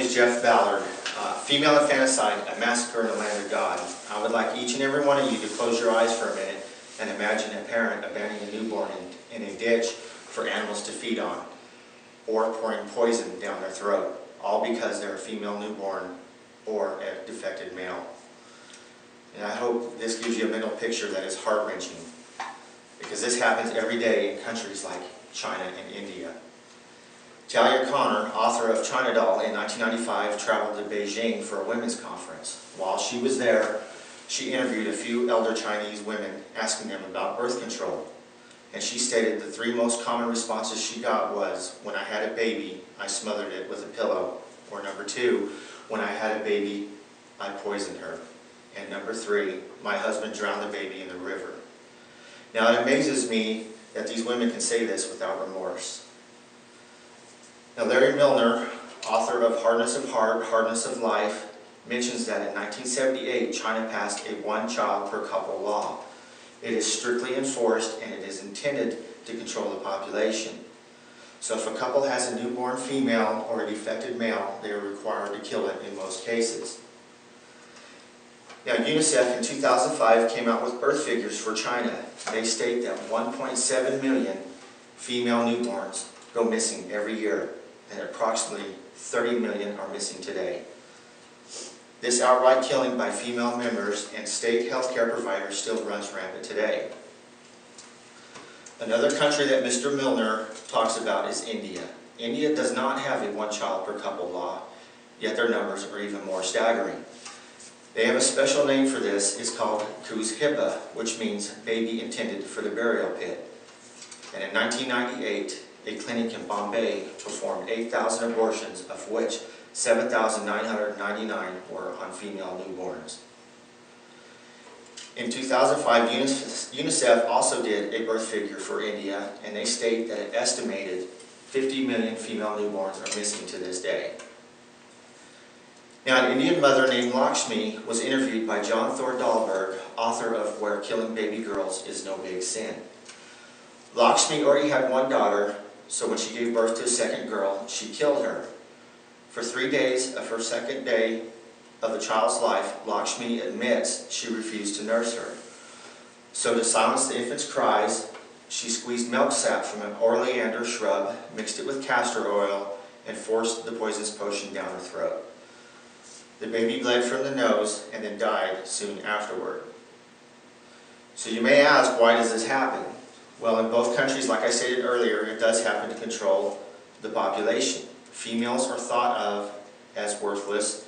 is Jeff Ballard. Female infanticide, a massacre in the land of God. I would like each and every one of you to close your eyes for a minute and imagine a parent abandoning a newborn in a ditch for animals to feed on, or pouring poison down their throat, all because they're a female newborn or a defected male. And I hope this gives you a mental picture that is heart-wrenching, because this happens every day in countries like China and India. Talia Connor, author of China Doll, in 1995 traveled to Beijing for a women's conference. While she was there, she interviewed a few elder Chinese women, asking them about birth control. And she stated the three most common responses she got was, when I had a baby, I smothered it with a pillow. Or number two, when I had a baby, I poisoned her. And number three, my husband drowned the baby in the river. Now it amazes me that these women can say this without remorse. Now Larry Milner, author of Hardness of Heart, Hardness of Life, mentions that in 1978 China passed a one-child per couple law. It is strictly enforced and it is intended to control the population. So if a couple has a newborn female or a defected male, they are required to kill it in most cases. Now UNICEF in 2005 came out with birth figures for China. They state that 1.7 million female newborns go missing every year, and approximately 30 million are missing today. This outright killing by female members and state healthcare providers still runs rampant today. Another country that Mr. Milner talks about is India. India does not have a one-child per couple law, yet their numbers are even more staggering. They have a special name for this. It's called Kuzhibba, which means baby intended for the burial pit. And in 1998, a clinic in Bombay performed 8,000 abortions, of which 7,999 were on female newborns. In 2005, UNICEF also did a birth figure for India, and they state that an estimated 50 million female newborns are missing to this day. Now, an Indian mother named Lakshmi was interviewed by John Thor Dahlberg, author of Where Killing Baby Girls is No Big Sin. Lakshmi already had one daughter, so when she gave birth to a second girl, she killed her. For 3 days of her second day of the child's life, Lakshmi admits she refused to nurse her. So to silence the infant's cries, she squeezed milk sap from an oleander shrub, mixed it with castor oil, and forced the poisonous potion down her throat. The baby bled from the nose and then died soon afterward. So you may ask, why does this happen? Well, in both countries, like I stated earlier, it does happen to control the population. Females are thought of as worthless,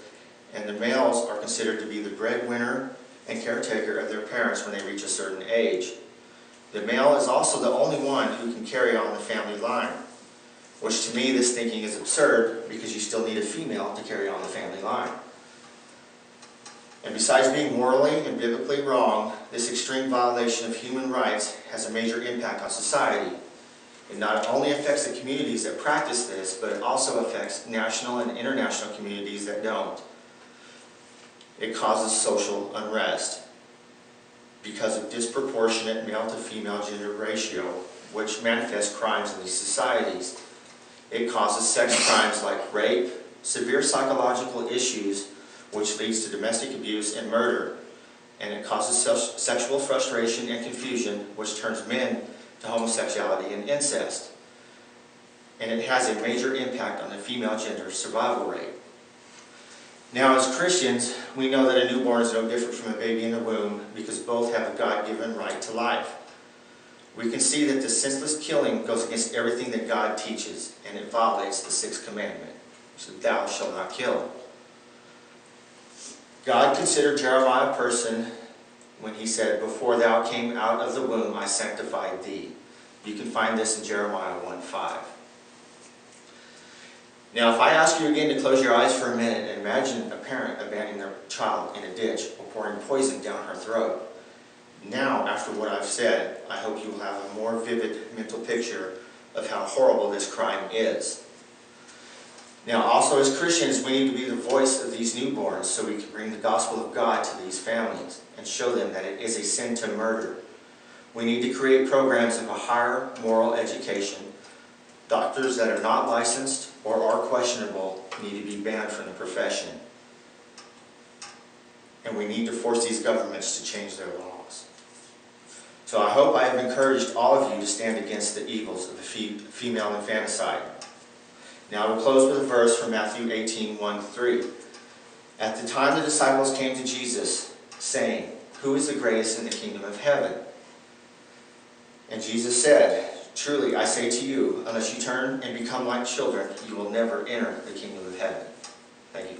and the males are considered to be the breadwinner and caretaker of their parents when they reach a certain age. The male is also the only one who can carry on the family line, which to me this thinking is absurd, because you still need a female to carry on the family line. And besides being morally and biblically wrong, this extreme violation of human rights has a major impact on society. It not only affects the communities that practice this, but it also affects national and international communities that don't. It causes social unrest because of disproportionate male to female gender ratio, which manifests crimes in these societies. It causes sex crimes like rape, severe psychological issues, which leads to domestic abuse and murder. And it causes sexual frustration and confusion, which turns men to homosexuality and incest. And it has a major impact on the female gender survival rate. Now, as Christians, we know that a newborn is no different from a baby in the womb, because both have a God-given right to life. We can see that the senseless killing goes against everything that God teaches, and it violates the sixth commandment, which is, thou shalt not kill. God considered Jeremiah a person when he said, before thou came out of the womb, I sanctified thee. You can find this in Jeremiah 1:5. Now, if I ask you again to close your eyes for a minute and imagine a parent abandoning their child in a ditch or pouring poison down her throat. Now, after what I've said, I hope you will have a more vivid mental picture of how horrible this crime is. Now, also as Christians, we need to be the voice of these newborns so we can bring the gospel of God to these families and show them that it is a sin to murder. We need to create programs of a higher moral education, Doctors that are not licensed or are questionable need to be banned from the profession. And we need to force these governments to change their laws. So I hope I have encouraged all of you to stand against the evils of the female infanticide. Now we'll close with a verse from Matthew 18:1-3. At the time the disciples came to Jesus, saying, "Who is the greatest in the kingdom of heaven?" And Jesus said, "Truly I say to you, unless you turn and become like children, you will never enter the kingdom of heaven." Thank you.